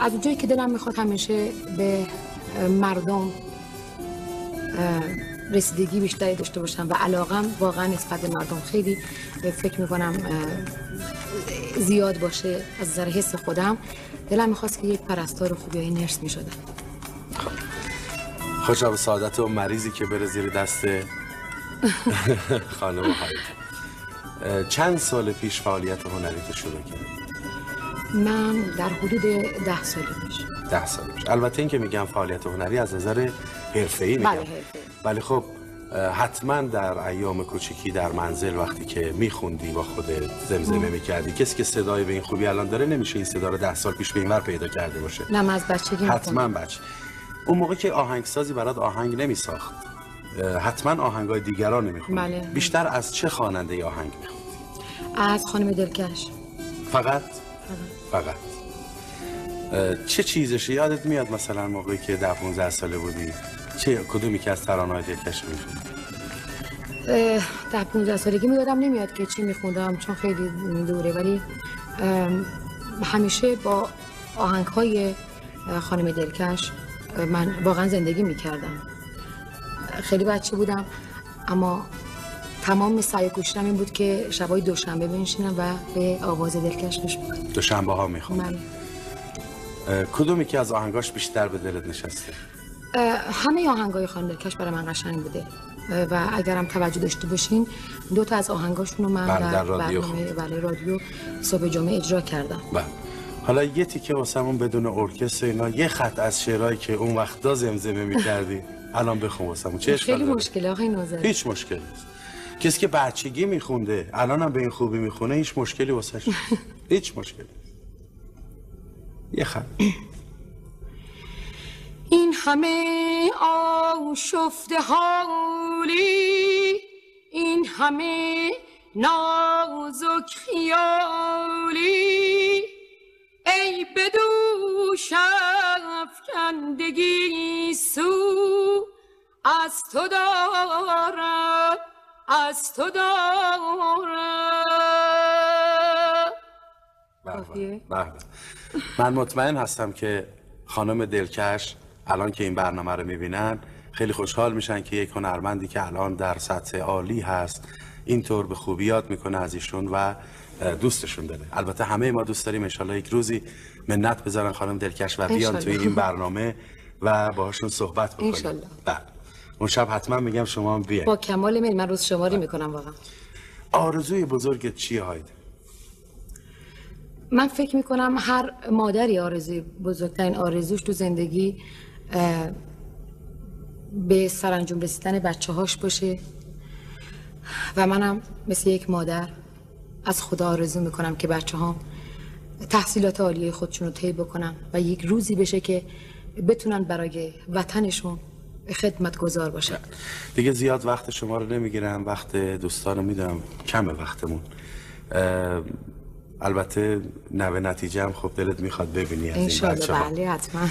از اونجایی که دلم میخواد همیشه به مردم رسیدگی بیشتری داشته باشم و علاقم واقعا نسبت به مردم خیلی فکر میکنم زیاد باشه از نظر حس خودم، دلم میخواست که یک پرستار خوبی یا نرس میشدم. خوشا به سعادت و مریضی که بره زیر دست خانم هایده. چند سال پیش فعالیت هنریت شروع کردی؟ من در حدود 10 سال پیش. 10 سال پیش. البته این که میگم فعالیت هنری از نظر حرفه‌ای میگم. بله حرفه‌ای. ولی خب حتما در ایام کوچیکی در منزل وقتی که میخوندی با خودت زمزمه میکردی، کسی که صدای به این خوبی الان داره نمیشه این صدا رو 10 سال پیش به اینور پیدا کرده باشه. نه من از بچگی حتما بچه. اون موقع که آهنگسازی برات آهنگ نمیساخت، حتما آهنگای دیگران نمیخوندی. بله. بیشتر از چه خواننده آهنگ میخوندی؟ از خانم دلکش. فقط؟ چه چیزش یادت میاد مثلا موقعی که 10-15 ساله بودی؟ کدومی که از ترانه‌های دلکش میخوندی؟ 10-15 سالگی یادم نمیاد که چی میخوندم چون خیلی دوره، ولی همیشه با آهنگ‌های خانم دلکش من واقعا زندگی میکردم. خیلی بچه بودم اما تمام سعی و کوششم این بود که شبای دوشنبه بنشینم و به آواز دلکش گوش بدم. دوشنبه ها میخوندم. کدومی که از آهنگاش بیشتر به دلت نشسته؟ همه آهنگای خانم دلکش برای من قشنگ بوده و اگرم توجه داشته باشین 2 تا از آهنگاشون رو من در برنامه رادیو صبح جمعه اجرا کردم. حالا یه تیکه واسمون بدون ارکستر اینا، یه خط از شعرهایی که اون وقتا زمزمه میکردی الان بخون واسمون. چه اشکالی خیلی مشکله آقای ناظری. هیچ مشکلی نیست. کسی که بچگی میخونده الان هم به این خوبی میخونه هیچ مشکلی واسش هیچ مشکلی. یه خط. این همه آشفته حالی، این همه نازک خیالی، ای بدوش افکندگی سو از تو دارم، از تو دارم. من مطمئن هستم که خانم دلکش الان که این برنامه رو میبینن خیلی خوشحال میشن که یک هنرمندی که الان در سطح عالی هست اینطور به خوبی یاد میکنه از ایشون و دوستشون داره. البته همه ما دوست داریم انشالله یک روزی منت بذارن خانم دلکش و بیان توی این برنامه و باهاشون صحبت بکنیم. انشالله. اون شب حتما میگم شما هم بیاین. با کمال میل. من روز شماری میکنم واقعا. آرزوی بزرگت چیه هایده؟ من فکر میکنم هر مادری بزرگترین آرزوش تو زندگی به سرانجام رسیدن بچه هاش باشه و منم مثل یک مادر از خدا آرزو میکنم که بچه هام تحصیلات عالیه خودشون رو طی بکنن و یک روزی بشه که بتونن برای وطنشون خدمتگزار باشن. دیگه زیاد وقت شما رو نمیگیرم، وقت دوستان رو میدونم کمه وقتمون. البته نتیجه هم خب دلت میخواد ببینی از این بچه ها. بله حتما.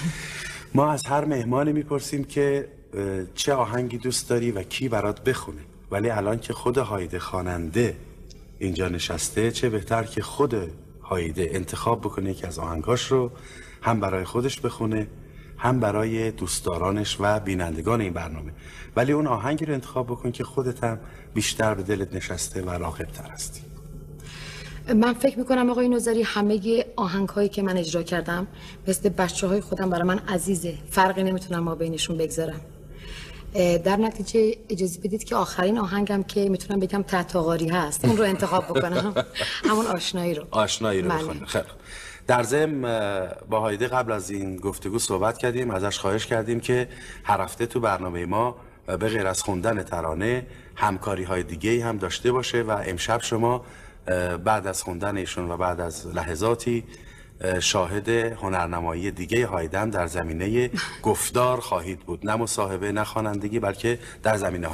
ما از هر مهمانی میپرسیم که چه آهنگی دوست داری و کی برات بخونه، ولی الان که خود هایده خواننده اینجا نشسته چه بهتر که خود هایده انتخاب بکنه که از آهنگاش رو هم برای خودش بخونه هم برای دوستدارانش و بینندگان این برنامه، ولی اون آهنگی رو انتخاب بکن که خودت هم بیشتر به دلت نشسته و راغب‌تر هستی. من فکر میکنم آقای نوذری همه آهنگ‌هایی که من اجرا کردم مثل بچه‌های خودم برای من عزیزه، فرقی نمیتونم ما بینشون بگذارم. در نتیجه اجازه بدید که آخرین آهنگم که میتونم بگم تحت‌آغاری هست اون رو انتخاب بکنم. همون آشنایی رو بخونه. خیلی در ضمن با هایده قبل از این گفتگو صحبت کردیم، ازش خواهش کردیم که هر هفته تو برنامه ما به غیر از خوندن ترانه همکاری‌های دیگه‌ای هم داشته باشه و امشب شما بعد از خوندن ایشون و بعد از لحظاتی شاهد هنرنمایی دیگه هایده در زمینه گفتار خواهید بود، نه مصاحبه نه خوانندگی بلکه در زمینه